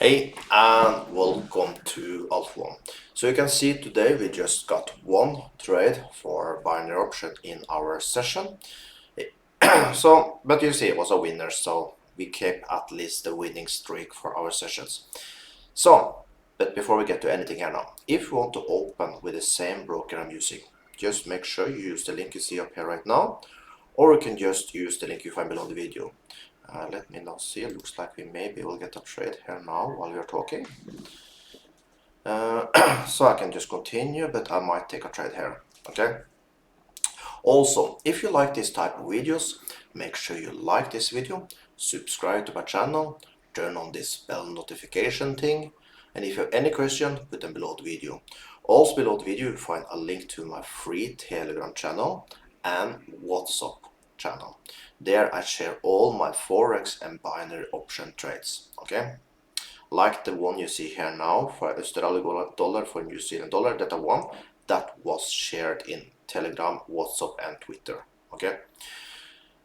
Hey and welcome to Alt One. So you can see today we just got one trade for binary option in our session. But you see it was a winner, so we kept at least the winning streak for our sessions. But before we get to anything here now, if you want to open with the same broker I'm using, just make sure you use the link you see up here right now, or you can just use the link you find below the video. Let me now see, it looks like we maybe will get a trade here now while we are talking. So I can just continue, but I might take a trade here, okay? Also, if you like this type of videos, make sure you like this video, subscribe to my channel, turn on this bell notification thing, and if you have any question, put them below the video. Also below the video you find a link to my free Telegram channel and WhatsApp channel. There I share all my Forex and binary option trades, okay? Like the one you see here now for Australian dollar, for New Zealand dollar, that one that was shared in Telegram, WhatsApp and Twitter, okay?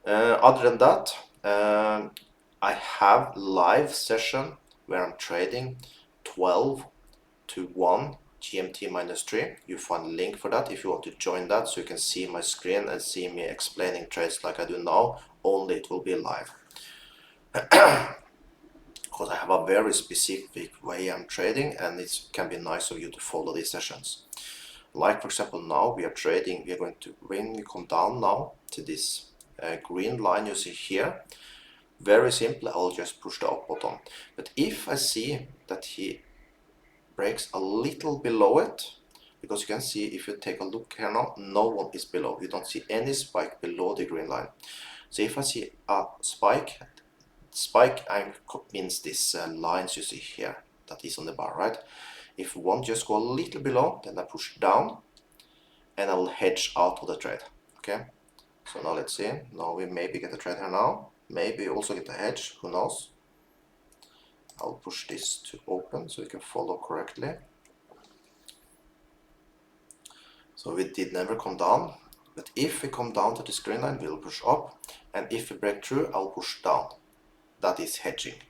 Other than that, I have live session where I'm trading 12 to 1 GMT -3. You find a link for that if you want to join that, so you can see my screen and see me explaining trades like I do now, only it will be live. Because I have a very specific way I'm trading, and it can be nice of you to follow these sessions. Like for example now we are trading, we are going to, when we come down now to this green line you see here, very simple, I'll just push the up button. But if I see that he breaks a little below it, because you can see if you take a look here now, no one is below, you don't see any spike below the green line. So if I see a spike means this lines you see here that is on the bar, right? If one just go a little below, then I push down and I will hedge out of the trade, okay? So now let's see, now we maybe get a trade here now, maybe also get a hedge, who knows? I'll push this to open so you can follow correctly. So we did never come down, but if we come down to this green line, we'll push up, and if we break through, I'll push down. That is hedging.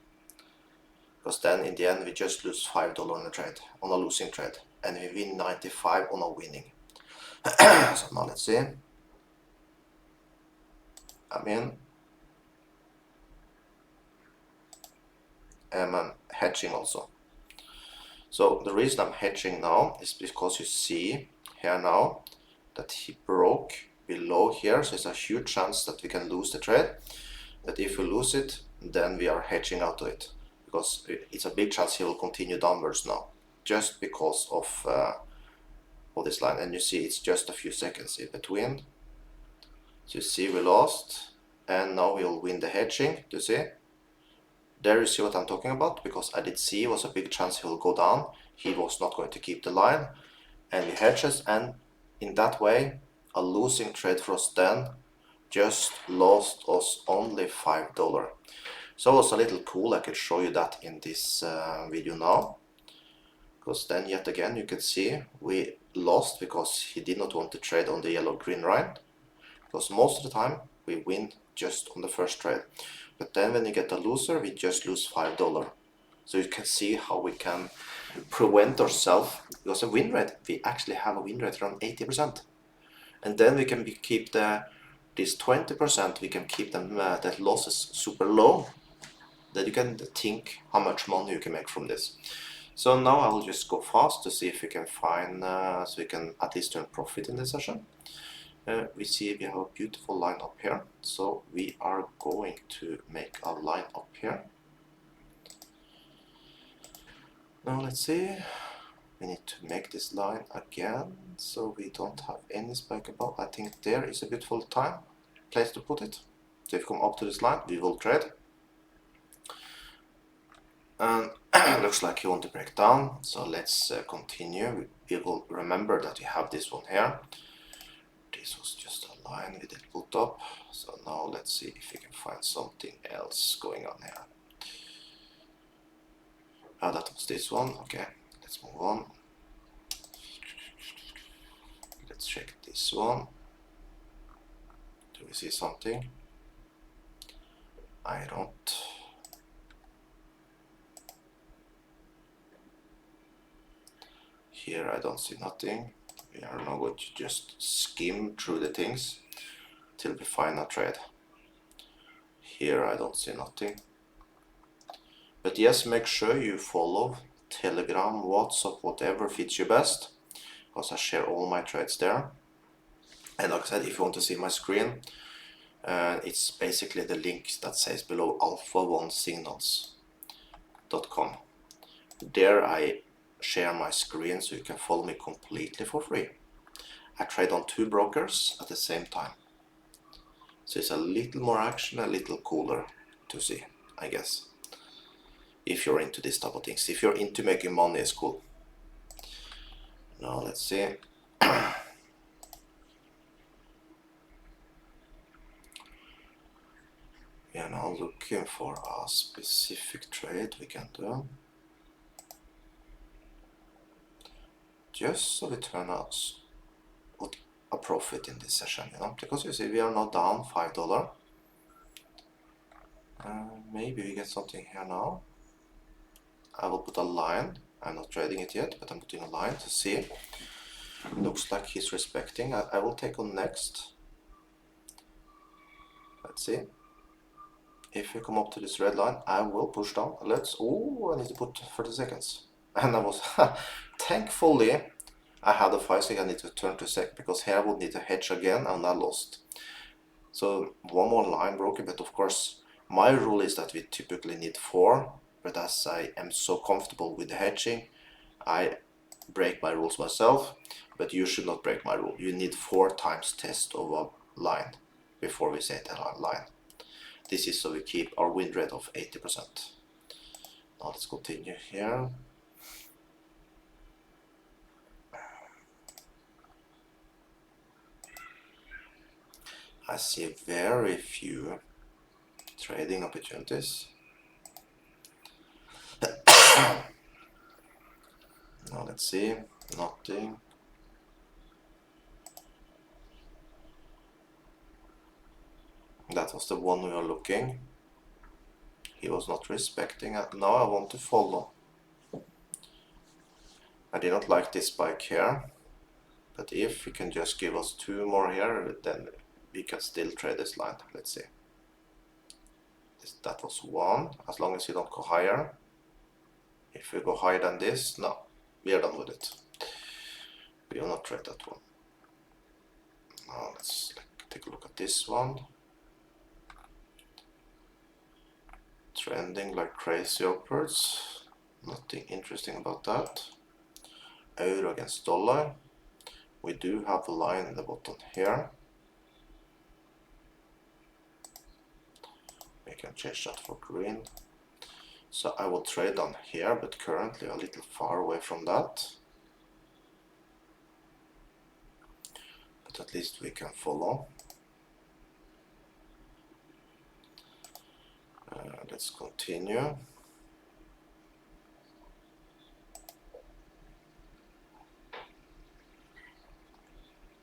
Because then in the end we just lose $5 on a trade, on a losing trade, and we win 95 on a winning. So now let's see. I'm in. And I'm hedging also. So the reason I'm hedging now is because you see here now that he broke below here, so it's a huge chance that we can lose the trade. But if we lose it, then we are hedging out of it, because it's a big chance he will continue downwards now, just because of this line. And you see it's just a few seconds in between. So you see we lost, and now we'll win the hedging. Do you see? There you see what I'm talking about, because I did see it was a big chance he will go down. He was not going to keep the line, and we hedges, and in that way a losing trade for us then just lost us only $5. So it was a little cool. I could show you that in this video now, because then yet again you can see we lost because he did not want to trade on the yellow green line, because most of the time we win just on the first trade, but then when you get a loser we just lose $5. So you can see how we can prevent ourselves, because a win rate, we actually have a win rate around 80%, and then we can keep this 20%, we can keep them that losses super low, that you can think how much money you can make from this. So now I will just go fast to see if we can find, so we can at least turn profit in this session. We see we have a beautiful line up here, so we are going to make a line up here. Now let's see, we need to make this line again so we don't have any spike above. I think there is a beautiful place to put it. So if we come up to this line, we will trade. And looks like you want to break down, so let's continue. We will remember that we have this one here. This was just a line we did put up, so now let's see if we can find something else going on here. That was this one. Okay, let's move on. Let's check this one. Do we see something? I don't. Here I don't see nothing. We are now going to just skim through the things till we find a trade. Here I don't see nothing. But yes, make sure you follow Telegram, WhatsApp, whatever fits you best, because I share all my trades there. And like I said, if you want to see my screen, it's basically the link that says below alpha1signals.com. There I share my screen so you can follow me completely for free. I trade on 2 brokers at the same time. So it's a little more action, a little cooler to see, I guess. If you're into this type of things. If you're into making money, it's cool. Now let's see. We are now looking for a specific trade we can do. Just so we turn out with a profit in this session, you know, because you see we are now down $5. Maybe we get something here now. I will put a line. I'm not trading it yet, but I'm putting a line to see. Looks like he's respecting. I will take on next. Let's see. If we come up to this red line, I will push down. Oh, I need to put 30 seconds. And I was, thankfully, I had a 5 second. I need to turn to sec because here I would need to hedge again and I lost. So one more line broken, but of course, my rule is that we typically need 4. But as I am so comfortable with the hedging, I break my rules myself. But you should not break my rule. You need 4 times test of a line before we set a line. This is so we keep our win rate of 80%. Now let's continue here. I see very few trading opportunities. Now let's see, nothing. That was the one we were looking. He was not respecting it. Now I want to follow. I did not like this spike here, but if he can just give us 2 more here, then we can still trade this line. Let's see. That was 1, as long as you don't go higher. If we go higher than this, no, we are done with it. We will not trade that one. Now let's take a look at this one. Trending like crazy upwards. Nothing interesting about that. Euro against dollar. We do have a line in the bottom here. We can change that for green. So I will trade on here, but currently a little far away from that. But at least we can follow. Let's continue.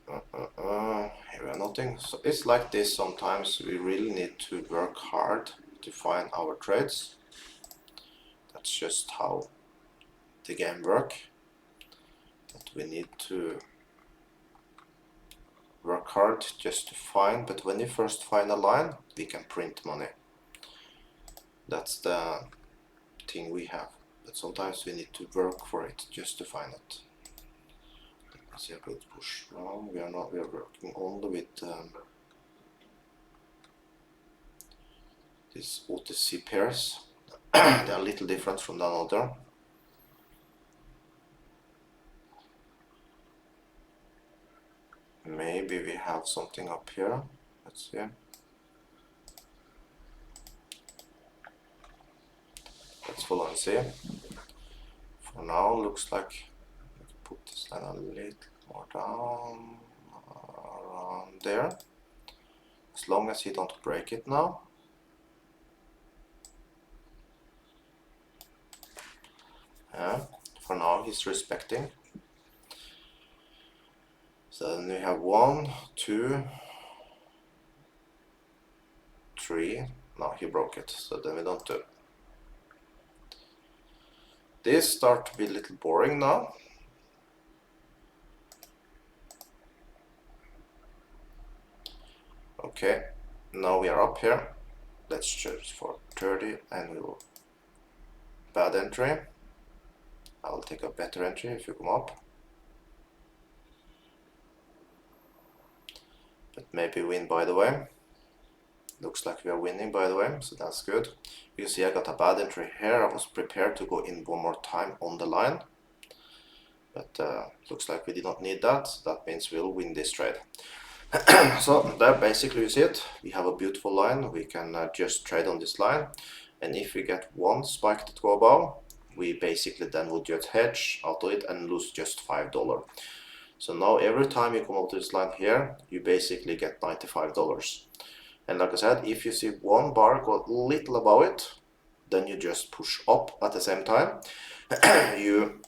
Here we are nothing. So it's like this sometimes. We really need to work hard to find our trades. That's just how the game works. That we need to work hard just to find, but when you first find a line, we can print money. That's the thing we have, but sometimes we need to work for it just to find it. Let's see, I could push wrong. We are working only with these OTC pairs. They are a little different from the other. Maybe we have something up here. Let's see. Let's follow and see. For now, looks like we can put this line a little more down around there. As long as you don't break it now. Yeah, for now he's respecting. So then we have 1, 2, 3. No, he broke it, so then we don't do. This starts to be a little boring now. Okay, now we are up here. Let's choose for 30 and we will bad entry. I'll take a better entry if you come up. But maybe win by the way. Looks like we are winning by the way, so that's good. You see I got a bad entry here. I was prepared to go in one more time on the line. But looks like we did not need that. That means we'll win this trade. So there basically you see it. We have a beautiful line. We can just trade on this line. And if we get one spike that go above, we basically then would just hedge out of it and lose just $5. So now every time you come up to this line here, you basically get $95. And like I said, if you see one bar go a little above it, then you just push up at the same time. You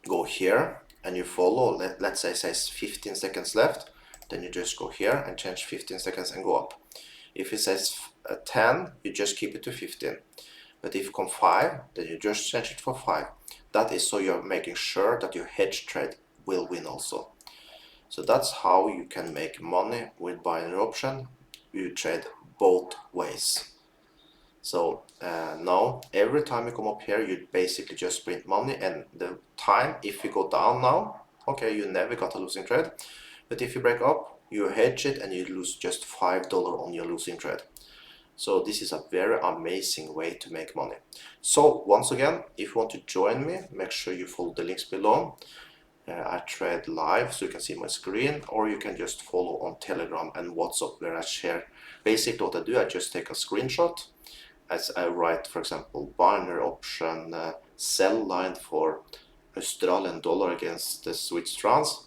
go here and you follow, let's say says 15 seconds left, then you just go here and change 15 seconds and go up. If it says 10, you just keep it to 15. But if you come 5, then you just change it for 5. That is so you're making sure that your hedge trade will win also. So that's how you can make money with binary option. You trade both ways. So now every time you come up here, you basically just print money, and the time, if you go down now, okay, you never got a losing trade. But if you break up, you hedge it and you lose just $5 on your losing trade. So this is a very amazing way to make money. So once again, if you want to join me, make sure you follow the links below. I trade live so you can see my screen, or you can just follow on Telegram and WhatsApp where I share. Basically what I do, I just take a screenshot as I write, for example, binary option sell line for Australian dollar against the Swiss francs,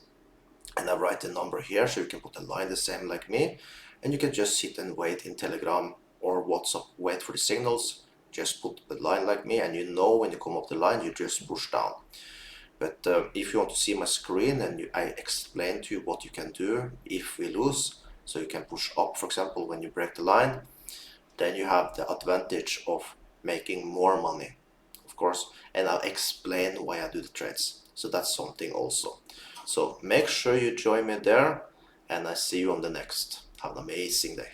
and I write the number here so you can put a line the same like me, and you can just sit and wait in Telegram or WhatsApp, wait for the signals, just put the line like me, and you know when you come up the line you just push down. But if you want to see my screen, and I explain to you what you can do if we lose, so you can push up, for example, when you break the line, then you have the advantage of making more money, of course, and I'll explain why I do the trades. So that's something also. So make sure you join me there, and I see you on the next. Have an amazing day.